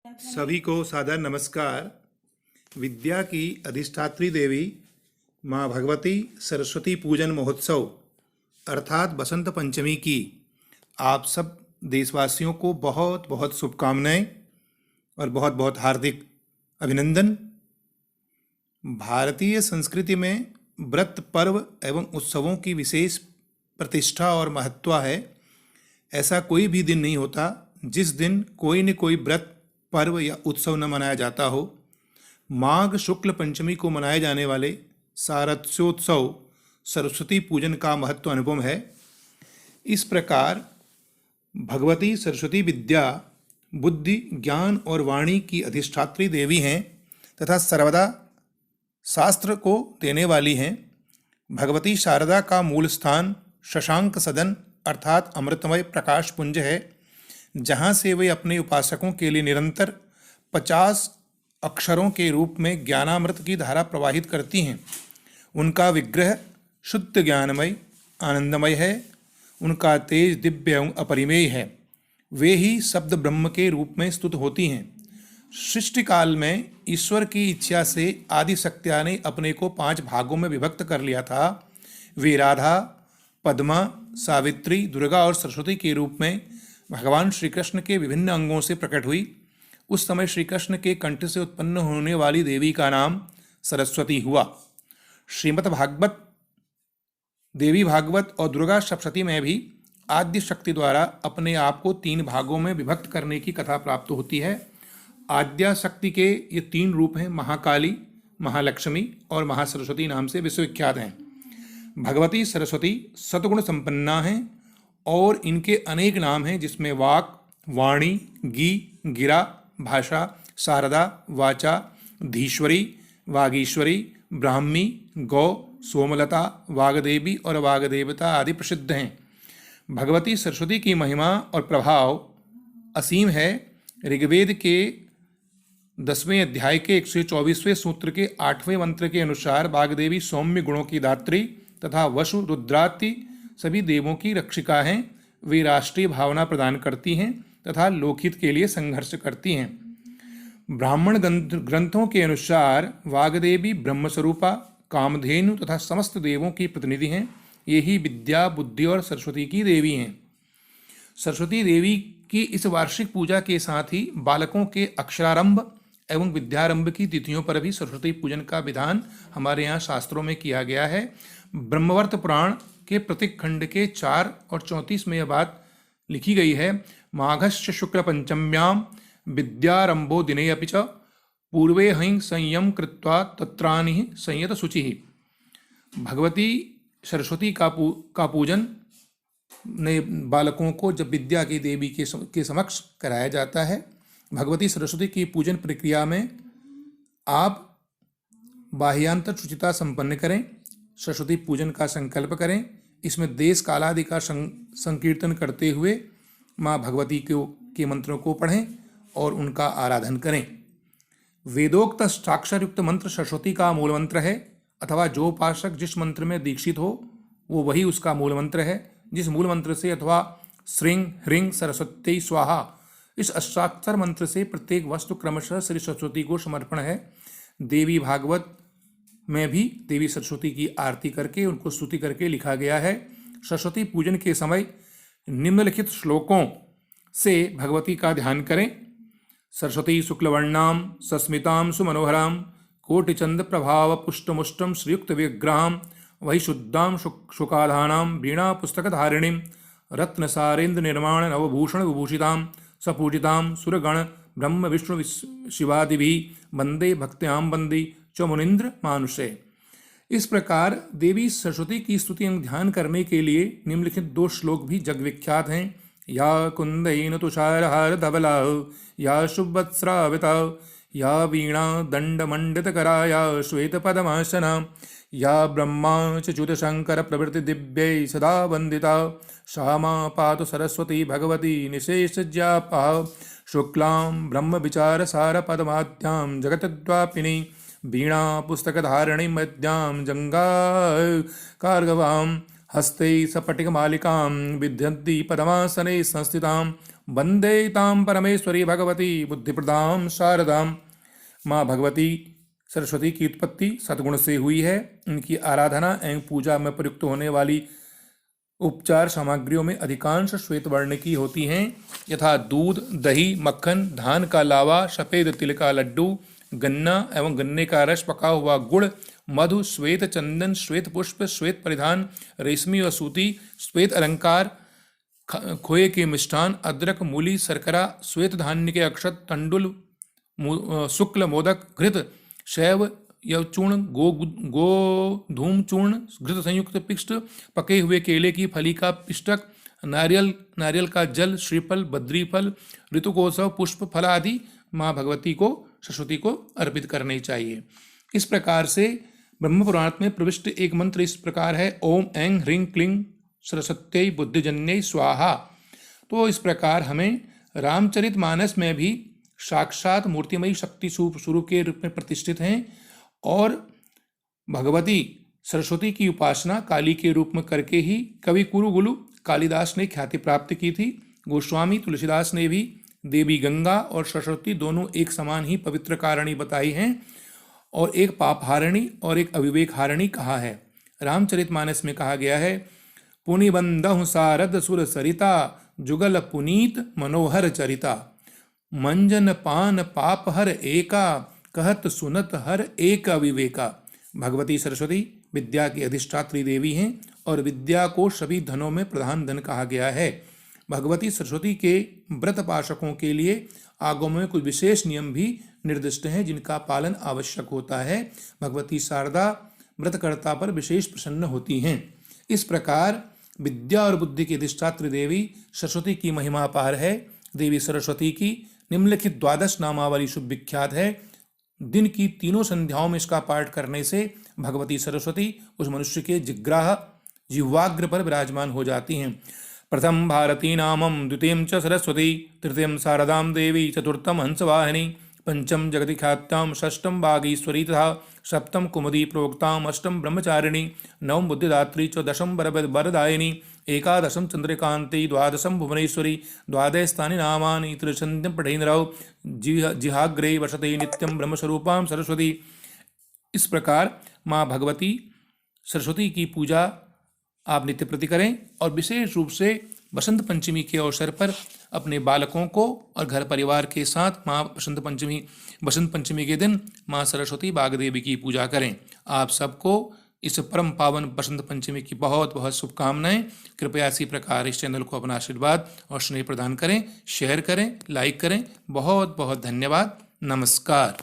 सभी को सादर नमस्कार। विद्या की अधिष्ठात्री देवी माँ भगवती सरस्वती पूजन महोत्सव अर्थात बसंत पंचमी की आप सब देशवासियों को बहुत बहुत शुभकामनाएं और बहुत बहुत हार्दिक अभिनंदन। भारतीय संस्कृति में व्रत पर्व एवं उत्सवों की विशेष प्रतिष्ठा और महत्व है। ऐसा कोई भी दिन नहीं होता जिस दिन कोई न कोई व्रत पर्व या उत्सव न मनाया जाता हो। माघ शुक्ल पंचमी को मनाए जाने वाले शारदोत्सव सरस्वती पूजन का महत्व अनुपम है। इस प्रकार भगवती सरस्वती विद्या बुद्धि ज्ञान और वाणी की अधिष्ठात्री देवी हैं तथा सर्वदा शास्त्र को देने वाली हैं। भगवती शारदा का मूल स्थान शशांक सदन अर्थात अमृतमय प्रकाश पुंज है, जहाँ से वे अपने उपासकों के लिए निरंतर 50 अक्षरों के रूप में ज्ञानामृत की धारा प्रवाहित करती हैं। उनका विग्रह शुद्ध ज्ञानमय आनंदमय है। उनका तेज दिव्य एवं अपरिमेय है। वे ही शब्द ब्रह्म के रूप में स्तुत होती हैं। सृष्टि काल में ईश्वर की इच्छा से आदि शक्तियाँ ने अपने को 5 भागों में विभक्त कर लिया था। वे राधा, पद्मा, सावित्री, दुर्गा और सरस्वती के रूप में भगवान श्री कृष्ण के विभिन्न अंगों से प्रकट हुई। उस समय श्री कृष्ण के कंठ से उत्पन्न होने वाली देवी का नाम सरस्वती हुआ। श्रीमद् भागवत, देवी भागवत और दुर्गा सप्तशती में भी आद्य शक्ति द्वारा अपने आप को 3 भागों में विभक्त करने की कथा प्राप्त होती है। आद्या शक्ति के ये 3 रूप हैं, महाकाली, महालक्ष्मी और महासरस्वती नाम से विश्वविख्यात हैं। भगवती सरस्वती सतगुण संपन्ना हैं और इनके अनेक नाम हैं, जिसमें वाक, वाणी, गी, गिरा, भाषा, शारदा, वाचा, धीश्वरी, वागीश्वरी, ब्राह्मी, गौ, सोमलता, वागदेवी और वागदेवता आदि प्रसिद्ध हैं। भगवती सरस्वती की महिमा और प्रभाव असीम है। ऋग्वेद के 10वें अध्याय के 124वें सूत्र के 8वें मंत्र के अनुसार वागदेवी सौम्य गुणों की दात्री तथा वसु, रुद्रादि सभी देवों की रक्षिका हैं। वे राष्ट्रीय भावना प्रदान करती हैं तथा लोकहित के लिए संघर्ष करती हैं। ब्राह्मण ग्रंथों के अनुसार वागदेवी ब्रह्मस्वरूपा, कामधेनु तथा समस्त देवों की प्रतिनिधि हैं। यही विद्या, बुद्धि और सरस्वती की देवी हैं। सरस्वती देवी की इस वार्षिक पूजा के साथ ही बालकों के अक्षरारंभ एवं विद्यारंभ की तिथियों पर भी सरस्वती पूजन का विधान हमारे यहाँ शास्त्रों में किया गया है। ब्रह्मवर्त पुराण के प्रत्येक खंड के 4 और 34 में यह बात लिखी गई है। माघस्य शुक्ल पंचम्याम विद्यारंभो दिने अपि च पूर्वे हं संयम कृत्वा तत्रानि संयत शुचि। भगवती सरस्वती का पूजन नए बालकों को जब विद्या की देवी के समक्ष कराया जाता है। भगवती सरस्वती की पूजन प्रक्रिया में आप बाह्यांतर शुचिता संपन्न करें, सरस्वती पूजन का संकल्प करें। इसमें देश कालादि का संकीर्तन करते हुए माँ भगवती के मंत्रों को पढ़ें और उनका आराधन करें। वेदोक्त अष्टाक्षर युक्त मंत्र सरस्वती का मूल मंत्र है, अथवा जो उपासक जिस मंत्र में दीक्षित हो वो वही उसका मूल मंत्र है। जिस मूल मंत्र से अथवा श्रीं ह्रीं सरस्वती स्वाहा इस अष्टाक्षर मंत्र से प्रत्येक वस्तु क्रमशः श्री सरस्वती को समर्पण है। देवी भागवत में भी देवी सरस्वती की आरती करके उनको स्तुति करके लिखा गया है। सरस्वती पूजन के समय निम्नलिखित श्लोकों से भगवती का ध्यान करें। सरस्वती शुक्लवर्णाम सस्मितां सुमनोहरां कोटिचंद प्रभाव पुष्टमुष्टम श्रीयुक्त विग्रहां वही शुद्धां शुकाधानां वीणा पुस्तकधारिणीं रत्नसारेन्द्र निर्माण नवभूषण विभूषितां सपूजितां सुरगण ब्रह्म विष्णु शिवादिभिः वंदे भक्त्यां वंदे च मुनीन्द्र मानुषे। इस प्रकार देवी सरस्वती की स्तुति एवं ध्यान करने के लिए निम्नलिखित 2 श्लोक भी जग विख्यात हैं। या कुंदैन तुषारहार धवला या शुभवत्स्राविता या वीणा दंडमंडितकरा या श्वेत पद्मासना या ब्रह्मा च्युत शंकर प्रभृति दिव्यै सदा वंदिता सा मा पातु सरस्वती भगवती निशेषज्ञापा शुक्लां ब्रह्म विचार सार पदमाद्यां जगतद्वापिनी वीणा पुस्तकधारिणीं मद्यां जङ्गाकारगवां हस्ते सपटिकमालिकां विद्यन्ति पदमासने संस्थितां वंदे तां परमेश्वरी भगवती बुद्धिप्रदां शारदां। माँ भगवती सरस्वती की उत्पत्ति सद्गुण से हुई है। इनकी आराधना एवं पूजा में प्रयुक्त होने वाली उपचार सामग्रियों में अधिकांश श्वेत वर्ण की होती हैं, यथा दूध, दही, मक्खन, धान का लावा, सफेद तिल का लड्डू, गन्ना एवं गन्ने का रस, पका हुआ गुड़, मधु, श्वेत चंदन, श्वेत पुष्प, श्वेत परिधान, रेशमी और सूती, श्वेत अलंकार, खोए के मिष्ठान, अदरक, मूली, शर्करा, श्वेत धान्य के अक्षत, तंडुल, शुक्ल मोदक, घृत, शैव यव चूर्ण, गोधूम चूर्ण, घृत संयुक्त पिष्ट, पके हुए केले की फली का पिष्टक, नारियल का जल, श्रीफल, बद्रीफल, ऋतुकोत्सव, पुष्प, फल आदि माँ भगवती को, सरस्वती को अर्पित करने चाहिए। इस प्रकार से ब्रह्म पुराण में प्रविष्ट एक मंत्र इस प्रकार है, ओम ऐं ह्रीं क्लीं सरस्वत्यै बुद्धिजन्यै स्वाहा। तो इस प्रकार हमें रामचरितमानस में भी साक्षात मूर्तिमयी शक्ति स्वरूप के रूप में प्रतिष्ठित हैं और भगवती सरस्वती की उपासना काली के रूप में करके ही कवि कुरुगुलु कालिदास ने ख्याति प्राप्त की थी। गोस्वामी तुलसीदास ने भी देवी गंगा और सरस्वती दोनों एक समान ही पवित्र कारिणी बताई हैं और एक पापहारिणी और एक अविवेक हारिणी कहा है। रामचरितमानस में कहा गया है, पुनिबंधहु सारद सुर सरिता, जुगल पुनीत मनोहर चरिता, मंजन पान पाप हर एका, कहत सुनत हर एक अविवेका। भगवती सरस्वती विद्या की अधिष्ठात्री देवी हैं और विद्या को सभी धनों में प्रधान धन कहा गया है। भगवती सरस्वती के व्रत पाशकों के लिए आगमों में कुछ विशेष नियम भी निर्दिष्ट हैं जिनका पालन आवश्यक होता है। भगवती शारदा व्रतकर्ता पर विशेष प्रसन्न होती हैं। इस प्रकार विद्या और बुद्धि की अधिष्ठात्री देवी सरस्वती की महिमा अपार है। देवी सरस्वती की निम्नलिखित 12 नामावली शुभ विख्यात है। दिन की तीनों संध्याओं में इसका पाठ करने से भगवती सरस्वती उस मनुष्य के जिह्वाग्र पर विराजमान हो जाती हैं। प्रथम भारती नामम, द्वितीयं च सरस्वती, तृतीयं शारदां देवी, चतुर्थम हंसवाहिनी, पंचम जगति ख्यात्यां, षष्ठम वागीश्वरी तथा सप्तम कुमुदी प्रोक्तां, अष्टम ब्रह्मचारिणी, नवम बुद्धिदात्री च, दशम वरदायिनी, एकादशम चंद्रकांति, द्वादशम भुवनेश्वरी, द्वादशतानि नामानि त्रिशन्त्यं पठेन्द्रौ, जिहाग्रे वसते नित्यं ब्रह्मस्वरूपां सरस्वती। इस प्रकार माँ भगवती सरस्वती की पूजा आप नित्य प्रति करें और विशेष रूप से बसंत पंचमी के अवसर पर अपने बालकों को और घर परिवार के साथ माँ बसंत पंचमी के दिन माँ सरस्वती बागदेवी की पूजा करें। आप सबको इस परम पावन बसंत पंचमी की बहुत बहुत शुभकामनाएं। कृपया इसी प्रकार इस चैनल को अपना आशीर्वाद और स्नेह प्रदान करें, शेयर करें, लाइक करें। बहुत बहुत धन्यवाद। नमस्कार।